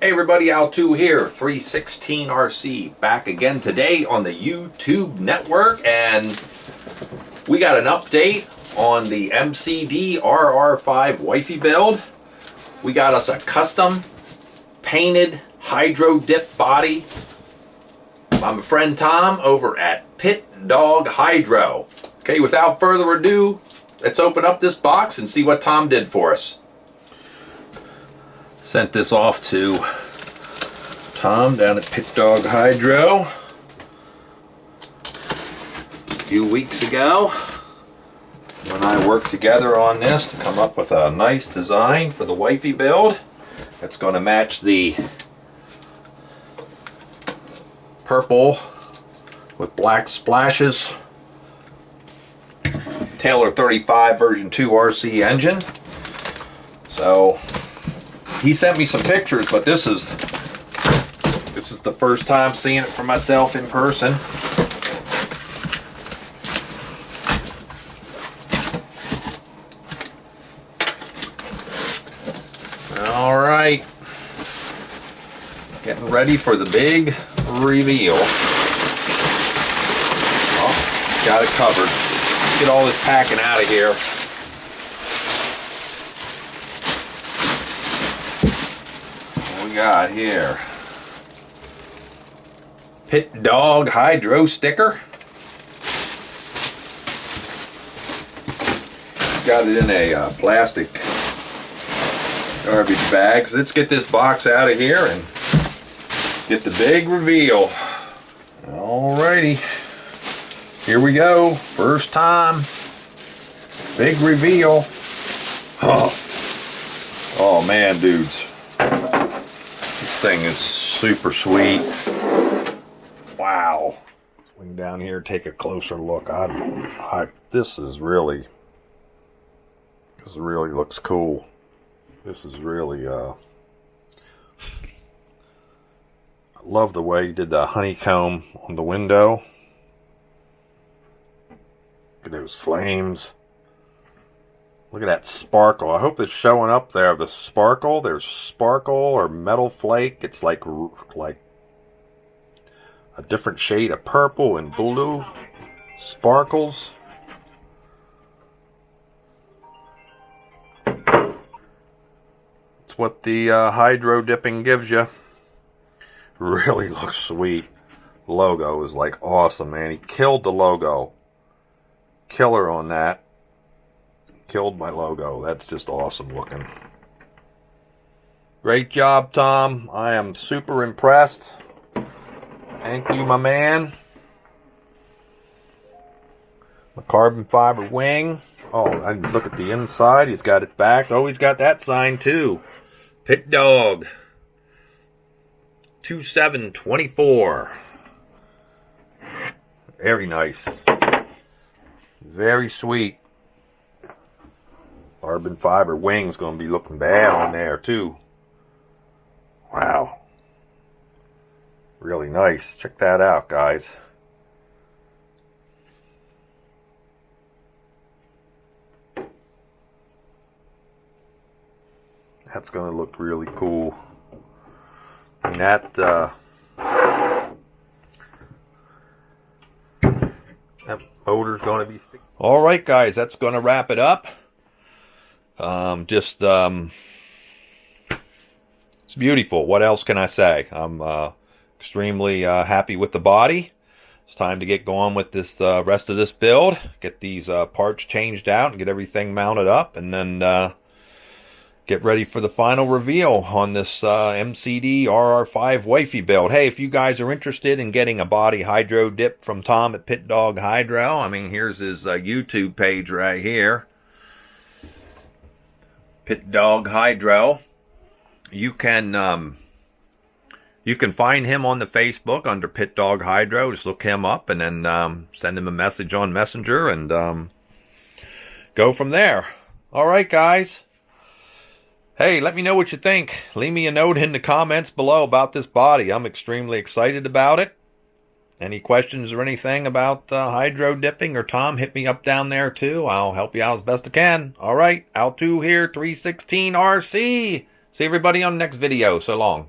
Hey everybody, Al2 here, 316RC, back again today on the YouTube network, and we got an update on the MCD RR5 Wifey Build. We got us a custom painted hydro dip body by my friend Tom over at Pit Dog Hydro. Okay, without further ado, let's open up this box and see what Tom did for us. Sent this off to Tom down at Pit Dog Hydro a few weeks ago. You and I worked together on this to come up with a nice design for the Wifey Build. It's going to match the purple with black splashes Taylor 35 version 2 RC engine. So he sent me some pictures, but this is the first time seeing it for myself in person. All right, getting ready for the big reveal. Oh, got it covered. Let's get all this packing out of here. What we got here? Pit Dog Hydro sticker. Got it in a plastic garbage bag. So let's get this box out of here and get the big reveal. Alrighty, here we go. First time, big reveal. Oh man, dudes, this thing is super sweet. Wow. Swing down here, take a closer look. This really looks cool. This is really, I love the way you did the honeycomb on the window. Look at those flames. Look at that sparkle. I hope it's showing up there. The sparkle, there's sparkle or metal flake. It's like a different shade of purple and blue sparkles. It's what the hydro dipping gives you. Really looks sweet. Logo is like awesome, man. He killed the logo. Killer on that. Killed my logo. That's just awesome looking. Great job, Tom. I am super impressed. Thank you, my man. The carbon fiber wing. Oh, I look at the inside. He's got it back. Oh, he's got that sign too. Pit Dog 2724. Very nice. Very sweet. Carbon fiber wing's gonna be looking bad on there too. Wow. Really nice. Check that out, guys. That's going to look really cool. And that motor's going to be sticky. All right, guys, that's going to wrap it up. It's beautiful. What else can I say? I'm extremely happy with the body. It's time to get going with this rest of this build. Get these parts changed out and get everything mounted up, and then get ready for the final reveal on this MCD RR5 Wifey Build. Hey, if you guys are interested in getting a body hydro dip from Tom at Pit Dog Hydro, I mean, here's his YouTube page right here. Pit Dog Hydro. You can find him on the Facebook under Pit Dog Hydro. Just look him up and then send him a message on Messenger and go from there. All right, guys. Hey, let me know what you think. Leave me a note in the comments below about this body. I'm extremely excited about it. Any questions or anything about hydro dipping or Tom, hit me up down there too. I'll help you out as best I can. All right, Al2 here, 316RC. See everybody on the next video. So long.